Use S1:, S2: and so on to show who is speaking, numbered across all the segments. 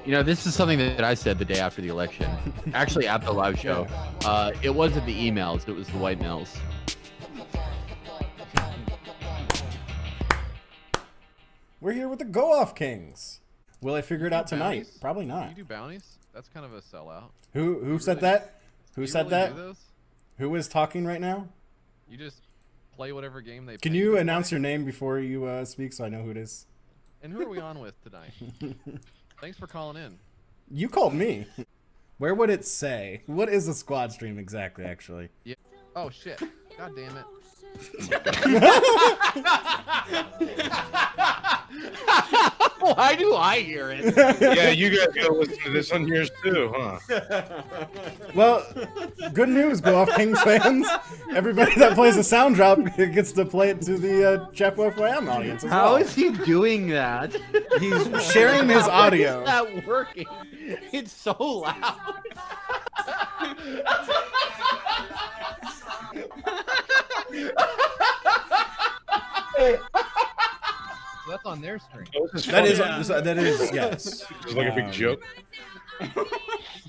S1: You know, this is something that I said the day after the election. Actually, at the live show. It wasn't the emails, it was the white males.
S2: We're here with the Go-Off Kings. Will I figure it out tonight?
S3: Bounties?
S2: Probably
S3: Do
S2: not.
S3: you do bounties? That's kind of a sellout.
S2: Who said that? Who said
S3: really
S2: that?
S3: do those?
S2: Who is talking right now?
S3: You just play whatever game they.
S2: Can
S3: pay
S2: you
S3: to
S2: announce
S3: play?
S2: your name before you speak so I know who it is?
S3: And who are we on with tonight? Thanks for calling in.
S2: You called me. Where would it say? What is a squad stream exactly, actually?
S3: Yeah. Oh shit! God damn it!
S1: Why do I hear it?
S4: Yeah, you guys go listen to this on yours too, huh?
S2: Well, good news, Go-Off Kings fans. Everybody that plays a sound drop gets to play it to the Chapo FYM audience as
S1: How
S2: well.
S1: is he doing that?
S2: He's sharing his audio.
S1: How is that working? It's so loud.
S3: So that's on their screen.
S2: That is, yes.
S4: It's like a big joke.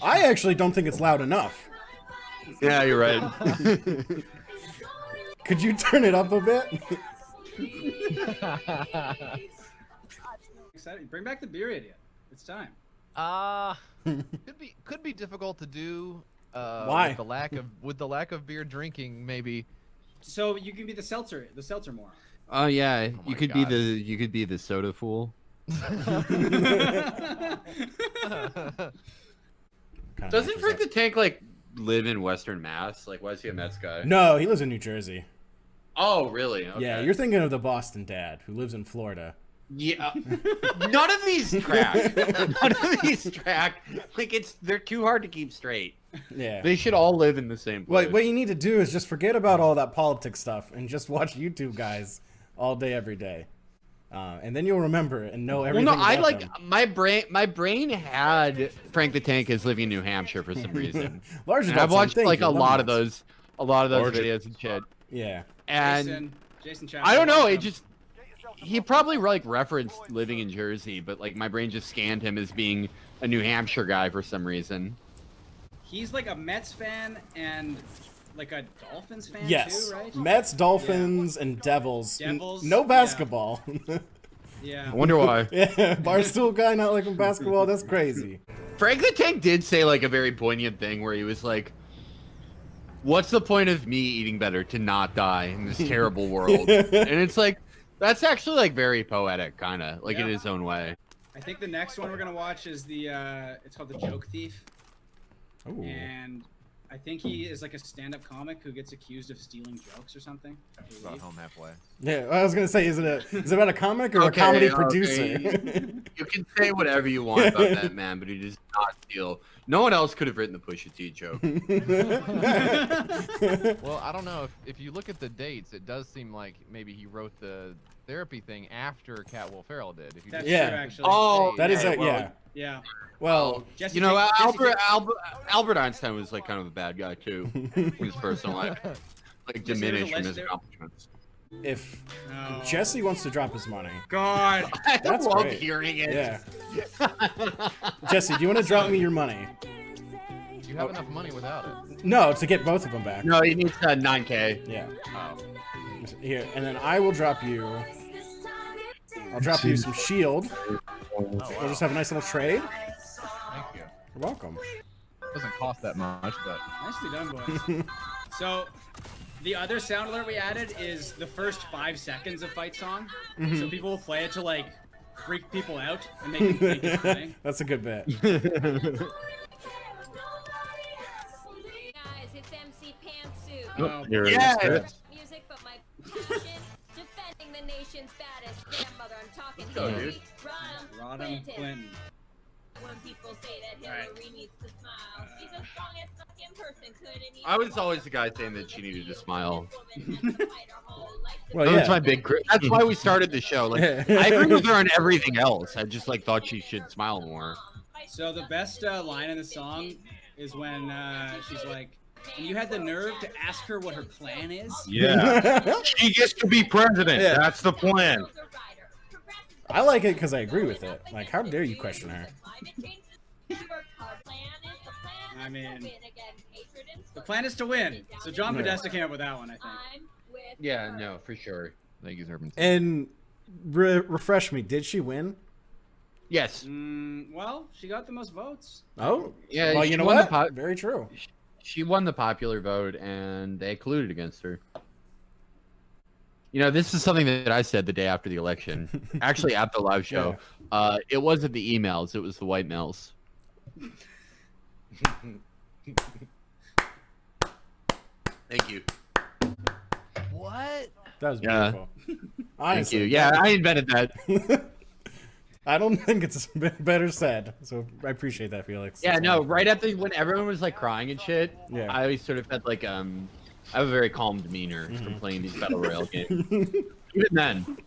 S2: I actually don't think it's loud enough.
S1: Yeah, you're right.
S2: Could you turn it up a bit?
S5: Exciting. Bring back the beer idiot. It's time.
S3: Could be difficult to do.
S2: Why?
S3: With the lack of beer drinking, maybe.
S5: So you can be the seltzer moron.
S1: Oh yeah,
S3: my
S1: you could
S3: God.
S1: be the soda fool. Doesn't Frank the Tank like live in Western Mass? Like, why is he a Mets guy?
S2: No, he lives in New Jersey.
S1: Oh, really? Okay.
S2: Yeah, you're thinking of the Boston dad who lives in Florida.
S1: Yeah. None of these track. None of these track. Like, they're too hard to keep straight.
S2: Yeah.
S1: They should all live in the same place.
S2: What you need to do is just forget about all that politics stuff and just watch YouTube guys all day, every day. And then you'll remember and know everything.
S1: Well, no, I
S2: about
S1: like
S2: them.
S1: my brain had Frank the Tank as living in New Hampshire for some reason.
S2: Large
S1: And I've
S2: adults,
S1: watched
S2: thank
S1: like
S2: you,
S1: a
S2: love
S1: lot of
S2: those.
S1: those videos and shit.
S2: Yeah.
S1: And
S5: Jason Chapo.
S1: I don't know, it just he probably like referenced living in Jersey, but like my brain just scanned him as being a New Hampshire guy for some reason.
S5: He's like a Mets fan and like a Dolphins fan
S2: Yes.
S5: too, right?
S2: Mets, Dolphins, and Devils.
S5: Devils,
S2: No
S5: yeah.
S2: basketball.
S5: Yeah.
S1: I wonder why.
S2: Yeah, Barstool Guy not liking basketball. That's crazy.
S1: Frank the Tank did say like a very poignant thing where he was like, "What's the point of me eating better to not die in this terrible world?" And it's like, that's actually like very poetic, kind of like in his own way.
S5: I think the next one we're gonna watch is it's called The Joke Thief.
S2: Ooh.
S5: And I think he is like a stand-up comic who gets accused of stealing jokes or something.
S3: About home halfway.
S2: Yeah, I was gonna say, is it about a comic or a comedy producer?
S1: You can say whatever you want about that man, but he does not steal. No one else could have written the Pusha T joke.
S3: Well, I don't know. If you look at the dates, it does seem like maybe he wrote the therapy thing after Cat Will Ferrell did. If you
S5: That's
S3: just
S2: Yeah.
S5: true, actually.
S1: Oh,
S2: That is
S1: yeah,
S2: it.
S1: well,
S2: Yeah.
S5: Yeah.
S2: Well,
S5: Jesse
S1: You know,
S5: Jesse
S1: Albert Einstein was like kind of a bad guy too in his personal life, like
S5: Yes, there was a
S1: diminish from his
S5: legendary-
S1: accomplishments.
S2: if
S5: No.
S2: Jesse wants to drop his money,
S5: God.
S1: I
S2: That's
S1: love
S2: great.
S1: hearing it.
S2: yeah. Jesse, do you want to drop me your money?
S3: You have enough money without it.
S2: No, to get both of them back.
S1: No, he needs 9K.
S2: Yeah.
S3: Oh.
S2: Here, and then I will drop you. I'll drop you some shield. We'll just have a nice little trade.
S3: Thank you.
S2: You're welcome.
S3: Doesn't cost that much, but
S5: Nicely done, boys. So, the other sound alert we added is the first 5 seconds of Fight Song. So people will play it to like freak people out and make them think it's playing.
S2: That's a good bit.
S6: Guys, it's MC Pantsuit.
S5: Oh,
S4: Here it is.
S1: Yes.
S6: Music, but my passion, defending the nation's baddest grandmother. I'm talking
S1: go,
S6: Hillary
S1: dude.
S5: Rodham
S6: Clinton.
S5: Clinton.
S6: When people say that Hillary needs to smile, she's as strong as fucking person couldn't even.
S1: I was always the guy saying that she needed to smile.
S2: Well,
S1: That's
S2: yeah.
S1: my big. That's why we started the show. Like, I agree with her on everything else. I just like thought she should smile more.
S5: So the best line in the song is when she's like, and you had the nerve to ask her what her plan is?
S4: Yeah. She gets to be president.
S2: Yeah.
S4: That's the plan.
S2: I like it because I agree with it. Like, how dare you question her?
S5: I mean, the plan is to win. So John Podesta came up with that one, I think.
S1: Yeah, no, for sure.
S3: Thank you, Serpent.
S2: And refresh me. Did she win?
S1: Yes.
S5: Well, she got the most votes.
S2: Oh,
S1: Yeah.
S2: well,
S1: she
S2: you know
S1: won
S2: what?
S1: the
S2: Very true.
S1: She won the popular vote, and they colluded against her. You know, this is something that I said the day after the election, actually at the live show. It wasn't the emails; it was the white males. Thank you.
S3: What?
S2: That was
S1: Yeah.
S2: beautiful.
S1: Thank
S2: Honestly,
S1: you. Yeah, I invented that.
S2: I don't think it's better said. So I appreciate that, Felix.
S1: Yeah,
S2: That's
S1: no.
S2: wonderful.
S1: Right after when everyone was like crying and shit,
S2: Yeah.
S1: I always sort of had like I have a very calm demeanor from playing these battle royale games. Even then,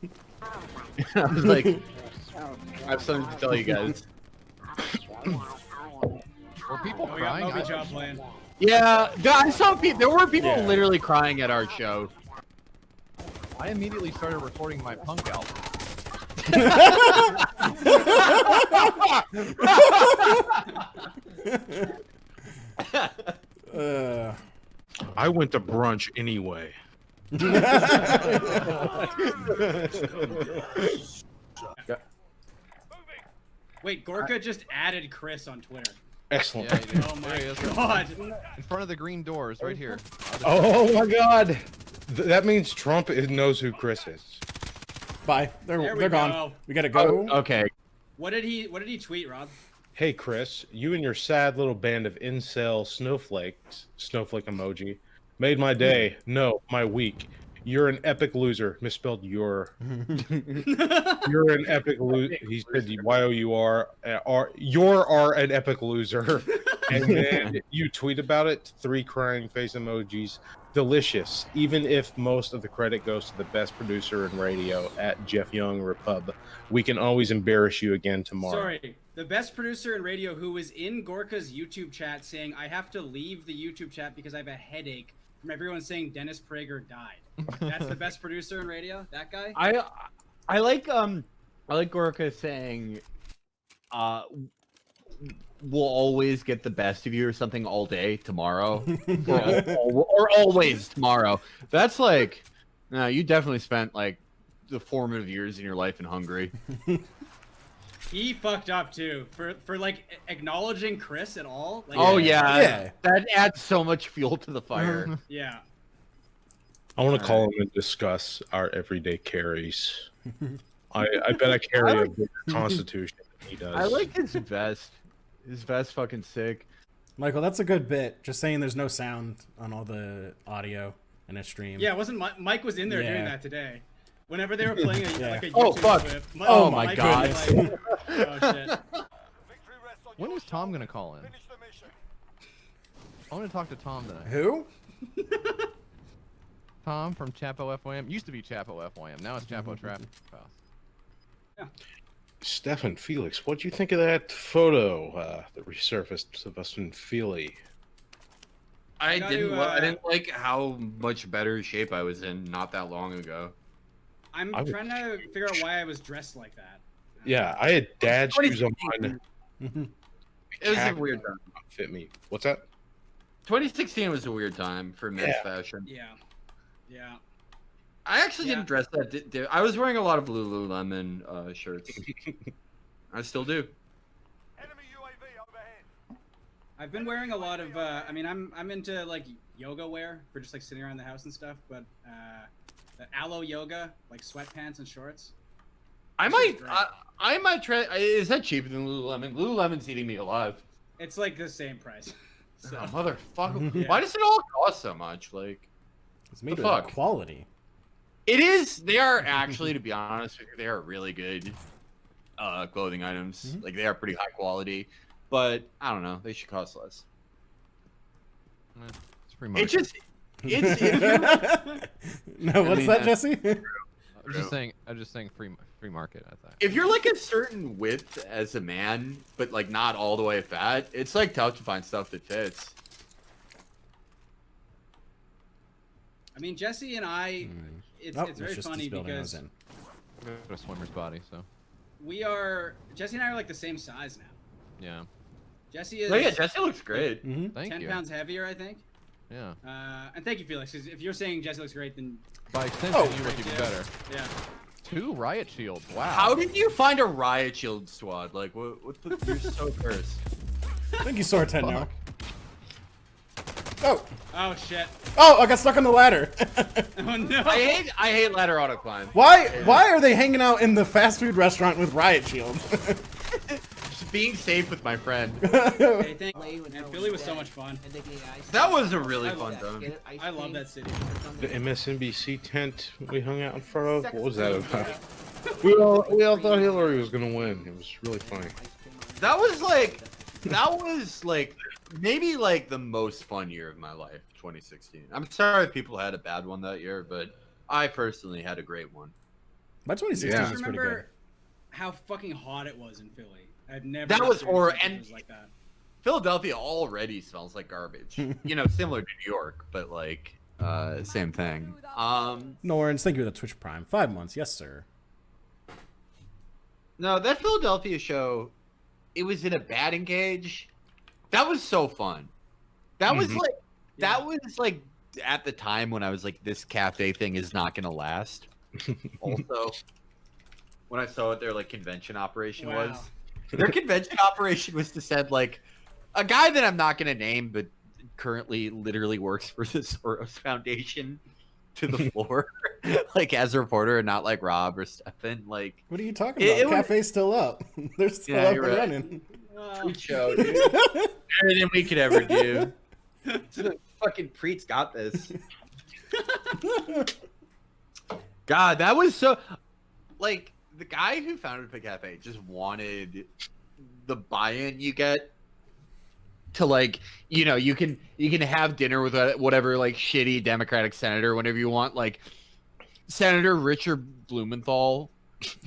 S1: I was like, I have something to tell you guys.
S3: Were people
S5: We got
S3: crying?
S5: Moby Jaw playing.
S1: Yeah, I saw people. There were people
S2: Yeah.
S1: literally crying at our show.
S3: I immediately started recording my punk album.
S4: I went to brunch anyway.
S5: Wait, Gorka just added Chris on Twitter.
S4: Excellent.
S3: Yeah, you did.
S5: Oh my
S3: There he is.
S5: god.
S3: In front of the green doors, right here.
S4: Oh my God. That means Trump knows who Chris is.
S2: Bye.
S5: There we
S2: They're gone.
S5: go.
S2: We gotta go.
S1: Okay.
S5: What did he tweet, Rob?
S4: Hey Chris, you and your sad little band of incel snowflakes, snowflake emoji, made my day. No, my week. You're an epic loser. Misspelled your. You're an epic loser. He said Y-O-U-R. You're an epic loser. And then you tweet about it. 3 crying face emojis. Delicious. Even if most of the credit goes to the best producer in radio at Jeff Young Repub. We can always embarrass you again tomorrow.
S5: Sorry, the best producer in radio who was in Gorka's YouTube chat saying, I have to leave the YouTube chat because I have a headache from everyone saying Dennis Prager died. That's the best producer in radio? That guy?
S1: I like Gorka saying, we'll always get the best of you or something all day tomorrow, or always tomorrow. That's like, no, you definitely spent like the formative years in your life in Hungary.
S5: He fucked up too for like acknowledging Chris at all. Like,
S1: Oh yeah,
S2: Yeah.
S1: that adds so much fuel to the fire.
S5: Yeah.
S4: I want to call him and discuss our everyday carries. I bet I carry a bigger constitution than he does.
S1: I like his vest. His vest fucking sick.
S2: Michael, that's a good bit. Just saying there's no sound on all the audio in a stream.
S5: Yeah, wasn't Mike was in there doing
S2: Yeah.
S5: that today. Whenever they were playing like a YouTube
S1: Oh, fuck.
S5: clip.
S2: Oh, my
S5: Mike
S2: God.
S5: was like, oh shit.
S3: When is Tom gonna call in? I want to talk to Tom tonight.
S2: Who?
S3: Tom from Chapo FYM. Used to be Chapo FYM. Now it's Chapo Trap House.
S4: Stefan, Felix, what'd you think of that photo that resurfaced Sebastian Feely?
S1: I
S5: Gotta,
S1: didn't like how much better shape I was in not that long ago.
S5: I'm
S4: I would-
S5: trying to figure out why I was dressed like that.
S4: Yeah, I had dad shoes on.
S1: It was a weird time.
S4: Fit me. What's that?
S1: 2016 was a weird time for men's
S4: Yeah.
S1: fashion.
S5: Yeah. Yeah.
S1: I actually
S5: Yeah.
S1: didn't dress that. I was wearing a lot of Lululemon shirts. I still do.
S5: I've been wearing a lot of I mean I'm into like yoga wear for just like sitting around the house and stuff, but the aloe yoga, like sweatpants and shorts.
S1: I
S5: This
S1: might.
S5: is great.
S1: I might try. Is that cheaper than Lululemon? Lululemon's eating me alive.
S5: It's like the same price. So
S1: Oh, motherfucker!
S5: Yeah.
S1: Why does it all cost so much? Like,
S2: It's made
S1: The
S2: with
S1: fuck?
S2: quality.
S1: it is. They are actually, to be honest with you, they are really good clothing items.
S2: Mhm.
S1: Like, they are pretty high quality. But I don't know. They should cost less.
S3: It's free market.
S1: It just. It's. If you're,
S2: No, what's
S1: mean,
S2: that,
S1: that's-
S2: Jesse?
S3: I'm just saying free market. I think.
S1: if you're like a certain width as a man, but like not all the way fat, it's like tough to find stuff that fits.
S5: I mean Jesse and I it's
S2: Oh,
S5: very
S2: just
S5: funny
S2: spilled
S5: because
S2: nose in.
S3: I've got a swimmer's body, so
S5: Jesse and I are like the same size now.
S3: yeah.
S5: Jesse is
S1: Oh yeah, Jesse looks great.
S2: Mm-hmm.
S3: Thank
S5: 10
S3: you.
S5: pounds heavier, I think.
S3: Yeah.
S5: And thank you, Felix. 'Cause if you're saying Jesse looks great, then
S3: By extension,
S2: Oh.
S3: you look even better.
S5: yeah.
S3: 2 riot shields. Wow.
S1: How did you find a riot shield squad? Like, what the, you're so cursed.
S2: Thank you, Sword Tenno.
S3: Fuck.
S2: Oh,
S5: Oh shit.
S2: oh, I got stuck on the ladder.
S5: Oh no.
S1: I hate ladder auto climb.
S2: Why are they hanging out in the fast food restaurant with riot shields?
S1: Just being safe with my friend.
S5: Hey, man, Philly was so much fun.
S1: That was a really fun time.
S5: I love that city.
S4: The MSNBC tent we hung out in front of. What was that about? We all thought Hillary was gonna win. It was really funny.
S1: That was like maybe like the most fun year of my life, 2016. I'm sorry if people had a bad one that year, but I personally had a great one.
S2: My 2016
S4: Yeah.
S5: I
S2: was pretty
S5: remember
S2: good.
S5: how fucking hot it was in Philly. I've never.
S1: That was
S5: experienced
S1: horrible,
S5: something
S1: and-
S5: that was like that.
S1: Philadelphia already smells like garbage. You know, similar to New York, but like same thing.
S2: Norns, thank you for the Twitch Prime. 5 months, yes sir.
S1: No, that Philadelphia show, it was in a batting cage. That was so fun. That was like that was like at the time when I was like, this cafe thing is not gonna last. Also, when I saw what their like convention operation
S5: Wow.
S1: was, their convention operation was to send like a guy that I'm not gonna name, but currently literally works for the Soros Foundation to the floor, like as a reporter, and not like Rob or Stefan. Like,
S2: What are you talking
S1: It-
S2: about?
S1: it was-
S2: Cafe's still up. They're still
S1: Yeah,
S2: up
S1: you're
S2: and
S1: right.
S2: running.
S1: treat show, dude. Better than we could ever do. Fucking Preet's got this. God, that was so. Like, the guy who founded Pig Cafe just wanted the buy-in you get to, like, you know, you can have dinner with whatever like shitty Democratic senator whenever you want. Like, Senator Richard Blumenthal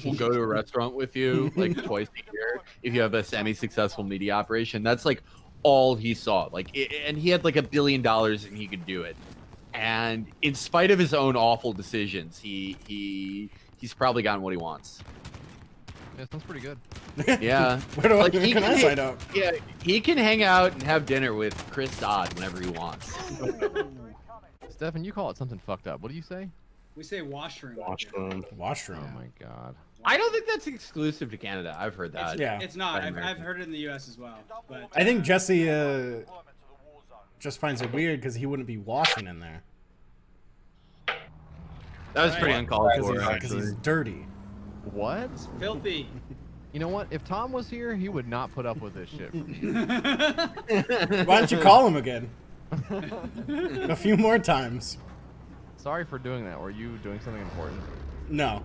S1: will go to a restaurant with you like twice a year if you have a semi-successful media operation. That's like all he saw. Like, and he had like $1 billion and he could do it. And in spite of his own awful decisions, he's probably gotten what he wants.
S3: Yeah, sounds pretty good.
S1: Yeah.
S2: Where do
S1: Like,
S2: I,
S1: he
S2: can I
S1: can-
S2: sign up?
S1: Yeah, he can hang out and have dinner with Chris Dodd whenever he wants.
S3: Stefan, you call it something fucked up. What do you say?
S5: We say washroom.
S4: Washroom.
S2: Washroom.
S3: Oh my god.
S1: I don't think that's exclusive to Canada. I've heard that.
S2: Yeah.
S5: It's not.
S1: By
S5: I've
S1: American.
S5: heard it in the U.S. as well. But
S2: I think Jesse just finds it weird because he wouldn't be washing in there.
S1: That was pretty
S5: Right.
S1: uncalled
S2: Because
S1: for,
S2: he's
S1: actually.
S2: dirty.
S3: What?
S5: filthy.
S3: You know what? If Tom was here, he would not put up with this shit from you.
S2: Why don't you call him again? A few more times.
S3: Sorry for doing that. Were you doing something important?
S2: No.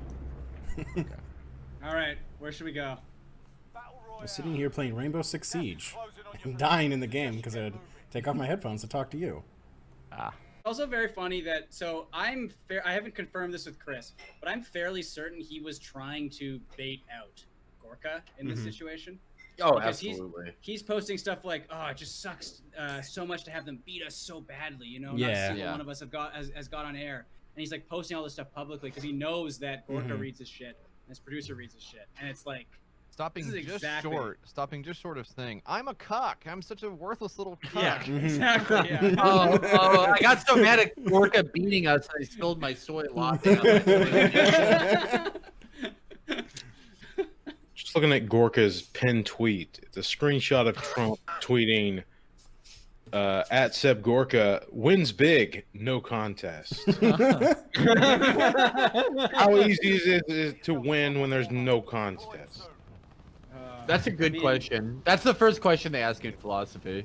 S5: All right, where should we go?
S2: I'm sitting here playing Rainbow Six Siege. I'm dying in the game because I'd take off my headphones to talk to you.
S3: Ah.
S5: Also very funny that I haven't confirmed this with Chris, but I'm fairly certain he was trying to bait out Gorka in this situation.
S1: Oh,
S5: Because
S1: absolutely.
S5: He's posting stuff like, "Oh, it just sucks so much to have them beat us so badly." You know, not
S2: Yeah.
S5: a single
S3: Yeah.
S5: one of us has got on air, and he's like posting all this stuff publicly because he knows that Gorka reads his shit and his producer reads his shit, and it's like,
S3: Stop being
S5: This is
S3: just
S5: exactly-
S3: short. Stop being just short of saying, I'm a cuck. I'm such a worthless little cuck.
S5: yeah, exactly, yeah.
S1: Oh, I got so mad at Gorka beating us, I spilled my soy latte on my toilet.
S4: Just looking at Gorka's pinned tweet. It's a screenshot of Trump tweeting at Seb Gorka, wins big, no contest. How easy is it to win when there's no contest?
S1: That's a good
S5: I mean,
S1: question. That's the first question they ask in philosophy.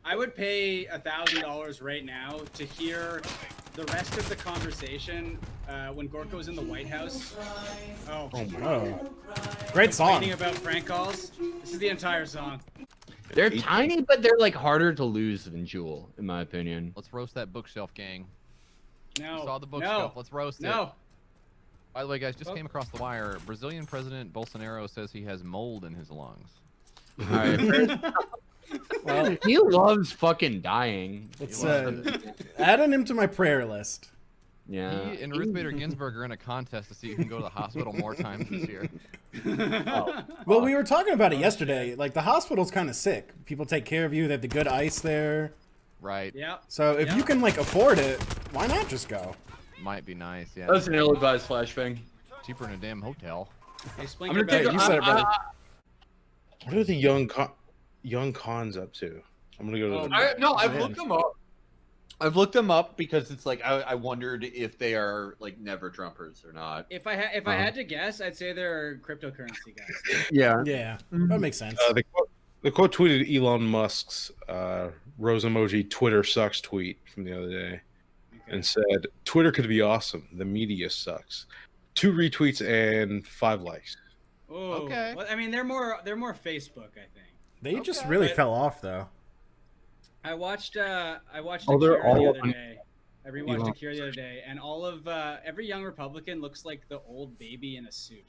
S5: I would pay $1,000 right now to hear the rest of the conversation when Gorka was in the White House. Oh,
S2: Oh. Great song.
S5: complaining about prank calls. This is the entire song.
S1: They're tiny, but they're like harder to lose than Jewel, in my opinion.
S3: Let's roast that bookshelf, gang.
S5: No,
S3: You saw the
S5: no,
S3: bookshelf. Let's roast it.
S5: no.
S3: By the way, guys, just
S5: Oh.
S3: came across the wire. Brazilian President Bolsonaro says he has mold in his lungs.
S1: All right.
S2: Well,
S1: He loves fucking dying.
S2: let's adding him to my prayer list.
S1: Yeah.
S3: He and Ruth Bader Ginsburg are in a contest to see who can go to the hospital more times this year.
S2: Well, we were talking about it yesterday. Like, the hospital's kind of sick. People take care of you. They have the good ice there.
S3: Right.
S5: Yeah.
S2: So if you can, like, afford it, why not just go?
S3: Might be nice, yeah.
S1: That's an ill-advised flashbang.
S3: Cheaper than a damn hotel.
S5: Hey,
S1: I'm gonna take.
S2: you said it, brother.
S4: What are the young cons up to? I'm gonna go to.
S1: I've looked them up. I've looked them up because it's like I wondered if they are like never Trumpers or not.
S5: If I had to guess, I'd say they're cryptocurrency guys.
S1: Yeah.
S2: Yeah, that makes sense.
S4: The quote tweeted Elon Musk's rose emoji Twitter sucks tweet from the other day, and said Twitter could be awesome. The media sucks. 2 retweets and 5 likes.
S5: Oh,
S3: Okay.
S5: Well, I mean, they're more Facebook, I think.
S2: They just really fell off, though.
S5: I watched
S4: they're
S5: Akira
S4: all
S5: the other
S4: on
S5: day. I rewatched Akira the other day, and all of every young Republican looks like the old baby in a suit.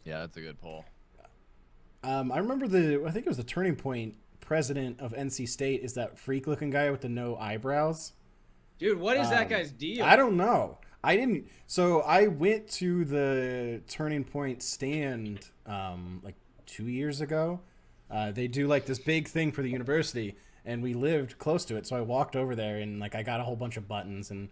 S3: Yeah, that's a good poll.
S2: I remember I think it was the Turning Point president of NC State is that freak-looking guy with the no eyebrows.
S5: Dude, what is that guy's deal?
S2: I don't know. So I went to the Turning Point stand like 2 years ago. They do like this big thing for the university, and we lived close to it. So I walked over there, and like I got a whole bunch of buttons. And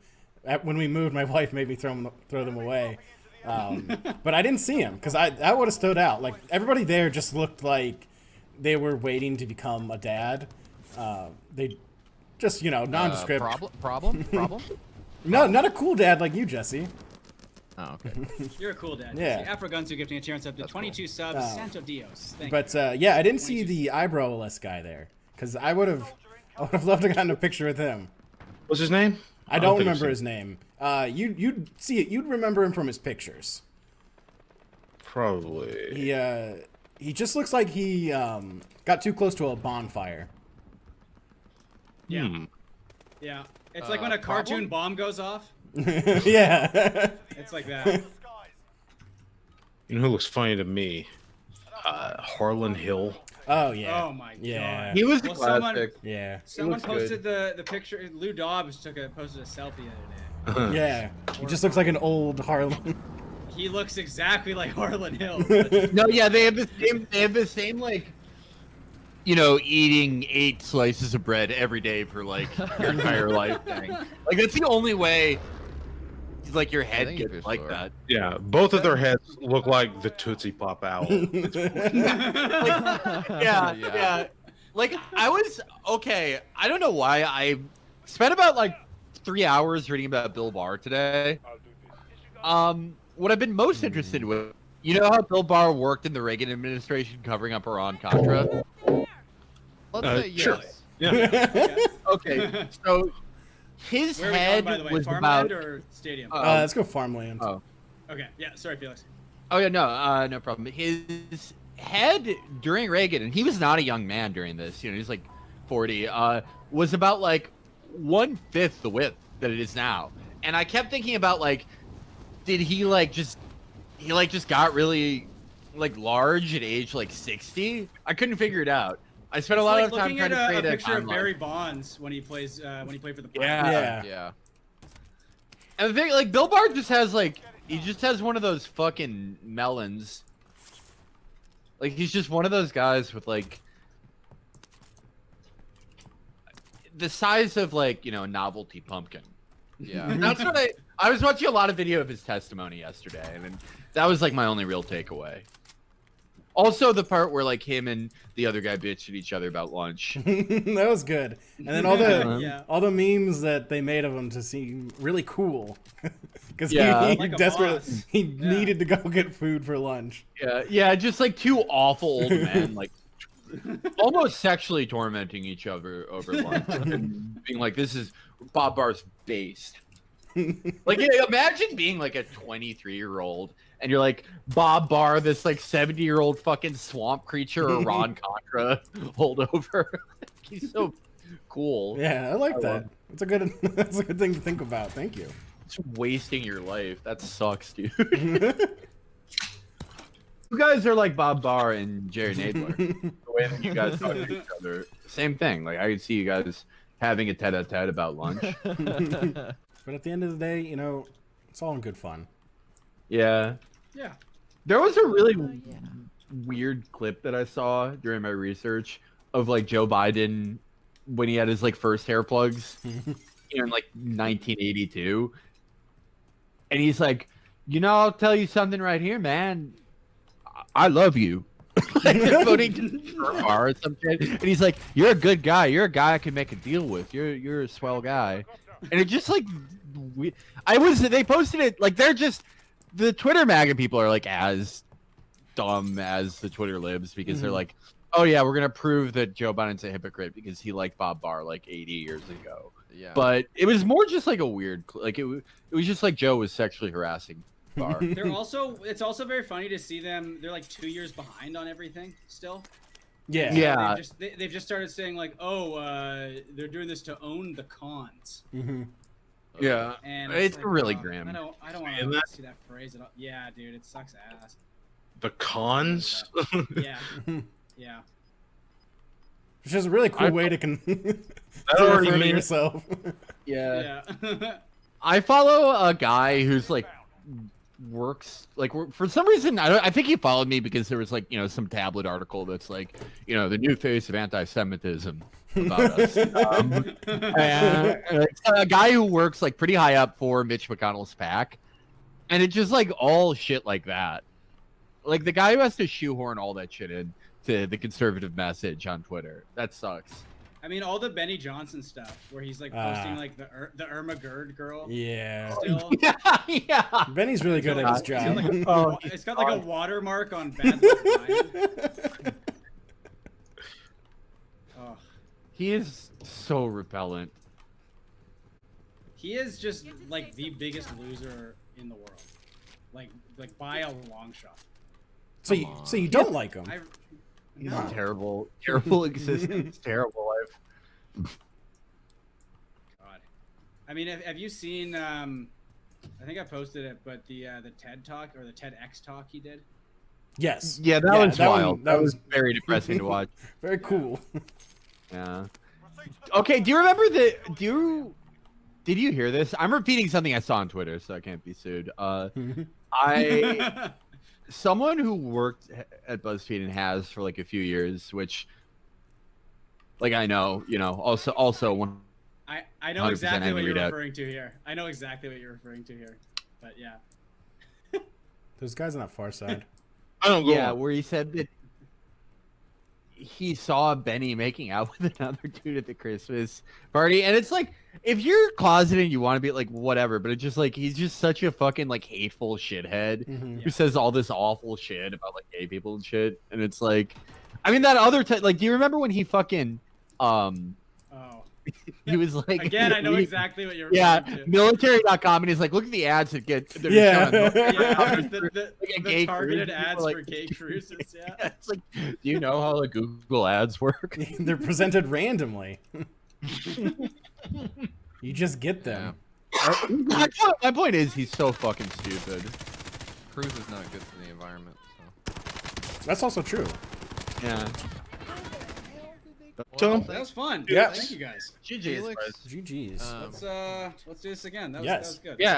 S2: when we moved, my wife made me throw them away. But I didn't see him because that would have stood out. Like everybody there just looked like they were waiting to become a dad. They just nondescript.
S3: Problem?
S2: No, not a cool dad like you, Jesse.
S3: Oh, okay.
S5: You're a cool dad.
S2: Yeah.
S5: Afroguns who gifting a chance up to 22 subs. Santo Dios. Thank
S2: But
S5: you.
S2: yeah, I didn't see the eyebrowless guy there because I would have loved to gotten a picture with him.
S4: What's his name?
S2: I don't remember his name. You'd see it. You'd remember him from his pictures.
S4: Probably.
S2: He just looks like he got too close to a bonfire.
S5: Yeah. Yeah. It's like when a cartoon bomb goes off.
S2: Yeah.
S5: It's like that.
S4: You know who looks funny to me? Harlan Hill.
S2: Oh yeah.
S5: Oh my
S2: Yeah.
S5: god.
S1: He was a
S5: Well,
S1: classic.
S2: Yeah.
S5: Someone
S1: looks good.
S5: posted the picture. Lou Dobbs posted a selfie the other day.
S2: Yeah. He just looks like an old Harlan.
S5: He looks exactly like Harlan Hill.
S1: No, yeah, they have the same like, eating 8 slices of bread every day for like your entire life thing. Like that's the only way, like your head
S3: thank you,
S1: gets
S3: fish
S1: like
S3: lord.
S1: that.
S4: Yeah, both of their heads look like the Tootsie Pop owl.
S1: Yeah. Like I was okay. I don't know why I spent about like 3 hours reading about Bill Barr today. What I've been most interested with, how Bill Barr worked in the Reagan administration covering up Iran-Contra?
S3: Let's say
S4: Sure.
S3: yes.
S4: Yeah.
S1: Okay, so his
S5: Where are we
S1: head
S5: going, by the way?
S1: was
S5: Farmland
S1: about.
S5: or stadium?
S2: Let's go farmland.
S1: Oh.
S5: Okay. Yeah. Sorry, Felix.
S1: Oh yeah, no problem. His head during Reagan, and he was not a young man during this. He's like 40. Was about like 1/5 the width that it is now. And I kept thinking about like, did he just got really like large at age like 60? I couldn't figure it out. I spent a lot of time
S5: looking
S1: trying
S5: at
S1: to create
S5: a picture of
S1: timeline.
S5: Barry Bonds when he played for the
S1: Yeah.
S3: Yeah.
S1: And the thing, like, Bill Barr just has one of those fucking melons. Like, he's just one of those guys with, like, the size of, like, a novelty pumpkin.
S3: Yeah.
S1: That's what I was watching a lot of video of his testimony yesterday, and that was, like, my only real takeaway. Also, the part where, like, him and the other guy bitched at each other about lunch.
S2: That was good. And then all the memes that they made of him to seem really cool, because he
S5: Like a
S2: desperately
S5: boss.
S2: needed to go get food for lunch.
S1: Yeah, just, like, 2 awful old men, like, almost sexually tormenting each other over lunch. And being like, this is Bob Barr's based. Like, imagine being, like, a 23-year-old, and you're like, Bob Barr, this, like, 70-year-old fucking swamp creature or Ron Contra holdover. He's so cool.
S2: Yeah, I like
S1: I
S2: that.
S1: love-
S2: That's a good thing to think about. Thank you.
S1: It's wasting your life. That sucks, dude. You guys are like Bob Barr and Jerry Nadler. The way that you guys talk to each other. Same thing. Like, I could see you guys having a tete-a-tete about lunch.
S2: But at the end of the day, you know, it's all in good fun.
S1: Yeah.
S5: Yeah.
S1: There was a really weird clip that I saw during my research of like Joe Biden when he had his like first hair plugs in like 1982. And he's like, you know, I'll tell you something right here, man. I love you. Like they're voting for Barr or some shit. And he's like, you're a good guy. You're a guy I can make a deal with. You're a swell guy. And it just like, they posted it like they're just, the Twitter MAGA people are like as dumb as the Twitter libs because they're like, oh yeah, we're gonna prove that Joe Biden's a hypocrite because he liked Bob Barr like 80 years ago.
S3: Yeah.
S1: But it was more just like a weird, like it was just like Joe was sexually harassing Barr.
S5: It's also very funny to see them. They're like 2 years behind on everything still.
S2: Yeah.
S1: Yeah.
S5: They've just started saying like, oh, they're doing this to own the cons.
S1: Yeah,
S5: And
S1: it's
S5: like,
S1: really grim.
S5: I don't want to see that phrase at all. Yeah, dude, it sucks ass.
S4: The cons?
S5: Yeah. Yeah.
S2: Which is a really cool way to
S4: That
S2: to
S4: already
S2: refer to
S4: means
S2: yourself.
S1: Yeah.
S5: Yeah.
S1: I follow a guy who's like works like for some reason I think he followed me because there was like, you know, some tabloid article that's like, you know, the new face of anti-Semitism about us. And it's a guy who works like pretty high up for Mitch McConnell's PAC, and it's just like all shit like that. Like the guy who has to shoehorn all that shit in to the conservative message on Twitter. That sucks.
S5: I mean, all the Benny Johnson stuff where he's like posting like the Irma Gerd girl.
S2: Yeah.
S5: Still.
S1: Yeah.
S2: Benny's really good at his job.
S5: It's got like a watermark on Bad Luck Ryan. Oh,
S1: He is so repellent.
S5: he is just like the biggest loser in the world, like by a long shot.
S2: So you don't like him?
S1: He's
S5: No.
S1: terrible existence, terrible life.
S5: God. I mean, have you seen? I think I posted it, but the TED talk or the TEDx talk he did.
S2: Yes.
S1: Yeah, that one's
S2: that
S1: wild.
S2: One,
S1: that was very depressing to watch.
S2: Very cool.
S1: Yeah. Okay, do you remember did you hear this? I'm repeating something I saw on Twitter, so I can't be sued. Someone who worked at BuzzFeed and has for like a few years, which like I know, you know, also one.
S5: I know exactly what you're referring to here. I know exactly what you're referring to here. But yeah.
S2: Those guys on that far side.
S4: I don't go.
S1: Yeah,
S4: on.
S1: where he said that he saw Benny making out with another dude at the Christmas party, and it's like, if you're closeted and you want to be like whatever, but it's just like he's just such a fucking like hateful shithead who says all this awful shit about like gay people and shit, and it's like, I mean that other like, do you remember when he fucking he was like,
S5: again, I know exactly what you're referring to.
S1: military.com, and he's like, look at the ads that get
S2: Yeah.
S5: The targeted ads for gay cruises. Yeah.
S1: It's like, do you know how like Google ads work?
S2: They're presented randomly. You just get them.
S1: My point is, he's so fucking stupid.
S3: Cruise is not good for the environment. So.
S2: That's also true.
S1: Yeah.
S4: So,
S5: That was fun.
S2: Yeah.
S5: Thank you guys.
S1: GG.
S3: Felix,
S2: GG's.
S5: Let's do this again. That was
S2: Yes.
S5: good.
S1: Yeah.